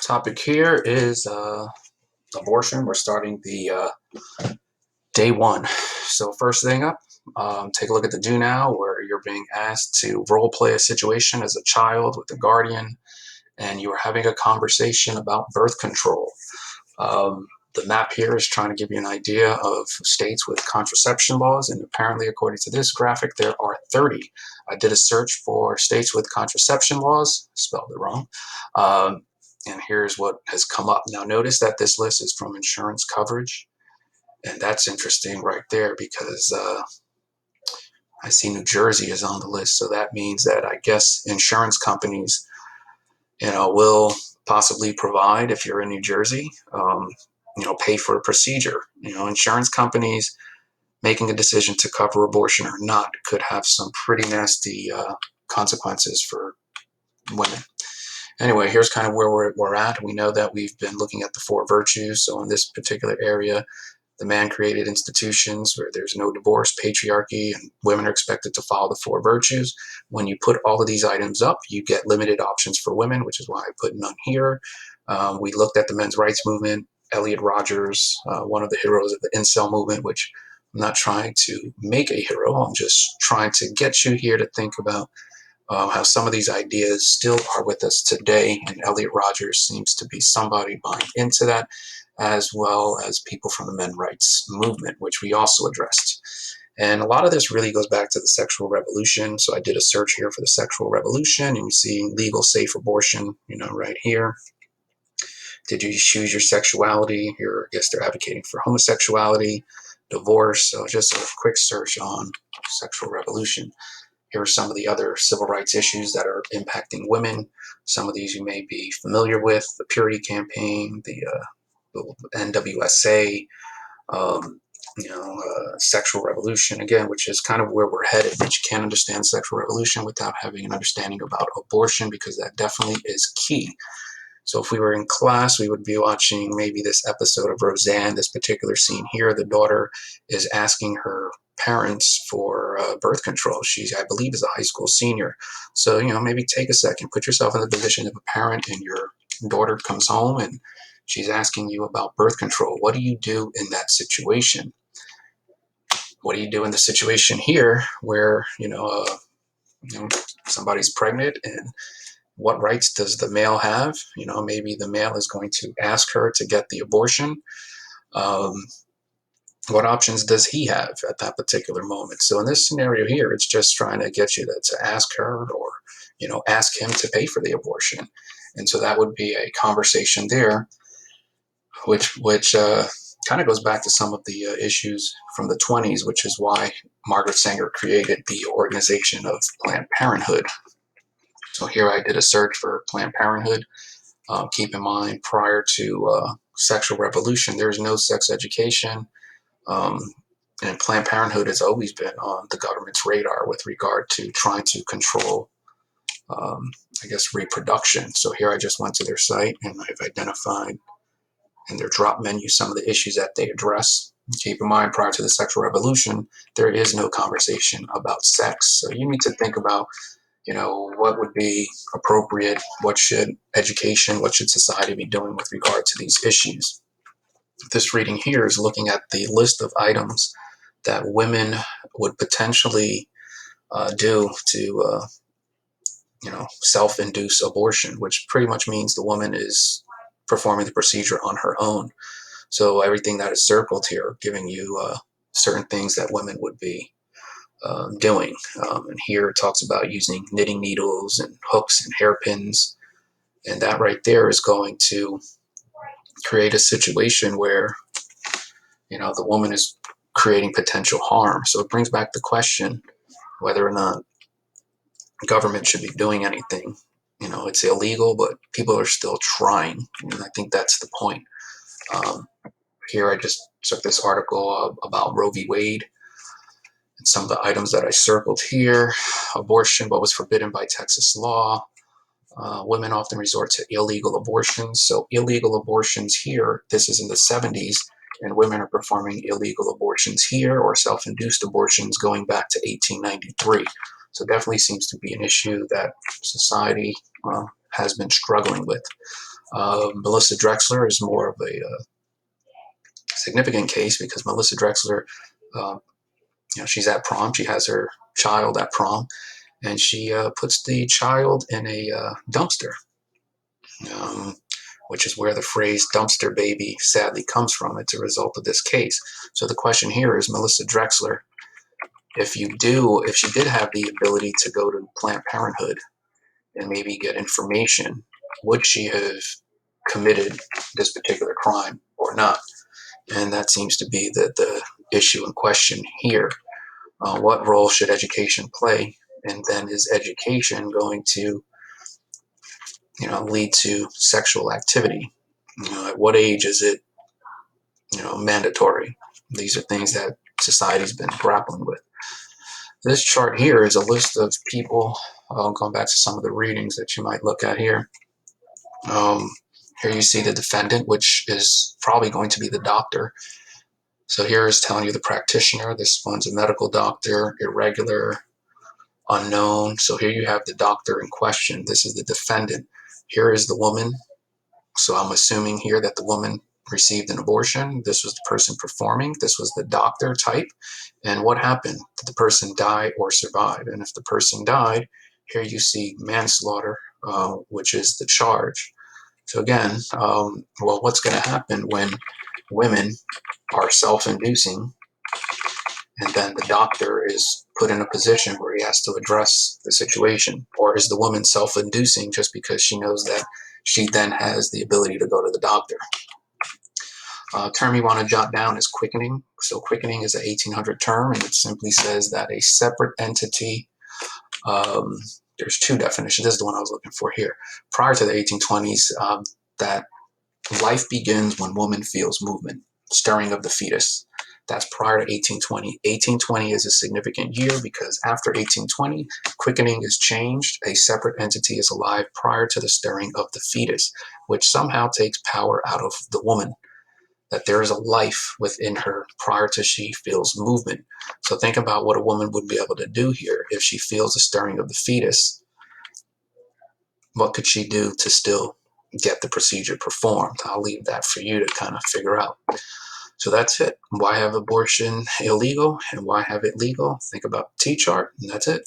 Topic here is abortion. We're starting the day one. So first thing up, take a look at the do now, where you're being asked to role play a situation as a child with a guardian, and you are having a conversation about birth control. The map here is trying to give you an idea of states with contraception laws, and apparently, according to this graphic, there are 30. I did a search for states with contraception laws, spelled it wrong, and here's what has come up. Now, notice that this list is from insurance coverage, and that's interesting right there because I see New Jersey is on the list, so that means that I guess insurance companies, will possibly provide if you're in New Jersey. Pay for a procedure. Insurance companies making a decision to cover abortion or not could have some pretty nasty consequences for women. Anyway, here's kind of where we're at. We know that we've been looking at the four virtues. So in this particular area, the man-created institutions where there's no divorce, patriarchy, and women are expected to follow the four virtues. When you put all of these items up, you get limited options for women, which is why I put none here. We looked at the men's rights movement. Elliot Rogers, one of the heroes of the incel movement, which I'm not trying to make a hero. I'm just trying to get you here to think about how some of these ideas still are with us today. And Elliot Rogers seems to be somebody buying into that, as well as people from the men's rights movement, which we also addressed. And a lot of this really goes back to the sexual revolution. So I did a search here for the sexual revolution, and you see legal, safe abortion, right here. Did you choose your sexuality? Here, I guess they're advocating for homosexuality, divorce. So just a quick search on sexual revolution. Here are some of the other civil rights issues that are impacting women. Some of these you may be familiar with: the Purity Campaign, the NWSA, sexual revolution, again, which is kind of where we're headed. But you can't understand sexual revolution without having an understanding about abortion, because that definitely is key. So if we were in class, we would be watching maybe this episode of Roseanne, this particular scene here. The daughter is asking her parents for birth control. She, I believe, is a high school senior. So, maybe take a second, put yourself in the position of a parent, and your daughter comes home and she's asking you about birth control. What do you do in that situation? What do you do in the situation here where, somebody's pregnant, and what rights does the male have? Maybe the male is going to ask her to get the abortion. What options does he have at that particular moment? So in this scenario here, it's just trying to get you to ask her, or, ask him to pay for the abortion. And so that would be a conversation there, which kind of goes back to some of the issues from the 20s, which is why Margaret Sanger created the organization of Planned Parenthood. So here I did a search for Planned Parenthood. Keep in mind, prior to sexual revolution, there's no sex education. And Planned Parenthood has always been on the government's radar with regard to trying to control, reproduction. So here I just went to their site, and I've identified in their drop menu some of the issues that they address. Keep in mind, prior to the sexual revolution, there is no conversation about sex. So you need to think about, what would be appropriate, what should education, what should society be doing with regard to these issues. This reading here is looking at the list of items that women would potentially do to, self-induce abortion, which pretty much means the woman is performing the procedure on her own. So everything that is circled here, giving you certain things that women would be doing. And here it talks about using knitting needles and hooks and hairpins. And that right there is going to create a situation where, the woman is creating potential harm. So it brings back the question whether or not government should be doing anything. It's illegal, but people are still trying. And I think that's the point. Here I just took this article about Roe v. Wade. And some of the items that I circled here: abortion, what was forbidden by Texas law. Women often resort to illegal abortions. So illegal abortions here, this is in the 70s, and women are performing illegal abortions here, or self-induced abortions going back to 1893. So definitely seems to be an issue that society has been struggling with. Melissa Drexler is more of a significant case because Melissa Drexler, uh, she's at prom. She has her child at prom, and she puts the child in a dumpster, um, which is where the phrase dumpster baby sadly comes from. It's a result of this case. So the question here is, Melissa Drexler, if she did have the ability to go to Planned Parenthood and maybe get information, would she have committed this particular crime or not? And that seems to be the issue in question here. What role should education play? And then is education going to, lead to sexual activity? At what age is it, mandatory? These are things that society's been grappling with. This chart here is a list of people. I'll go back to some of the readings that you might look at here. Here you see the defendant, which is probably going to be the doctor. So here is telling you the practitioner. This one's a medical doctor, irregular, unknown. So here you have the doctor in question. This is the defendant. Here is the woman. So I'm assuming here that the woman received an abortion. This was the person performing. This was the doctor type. And what happened? Did the person die or survive? And if the person died, here you see manslaughter, which is the charge. So again, what's going to happen when women are self-inducing and then the doctor is put in a position where he has to address the situation? Or is the woman self-inducing just because she knows that she then has the ability to go to the doctor? Term you want to jot down is quickening. So quickening is an 1800 term, and it simply says that a separate entity, there's two definitions. This is the one I was looking for here. Prior to the 1820s, that life begins when woman feels movement, stirring of the fetus. That's prior to 1820. 1820 is a significant year because after 1820, quickening is changed. A separate entity is alive prior to the stirring of the fetus, which somehow takes power out of the woman, that there is a life within her prior to she feels movement. So think about what a woman would be able to do here. If she feels a stirring of the fetus, what could she do to still get the procedure performed? I'll leave that for you to kind of figure out. So that's it. Why have abortion illegal and why have it legal? Think about the T-chart, and that's it.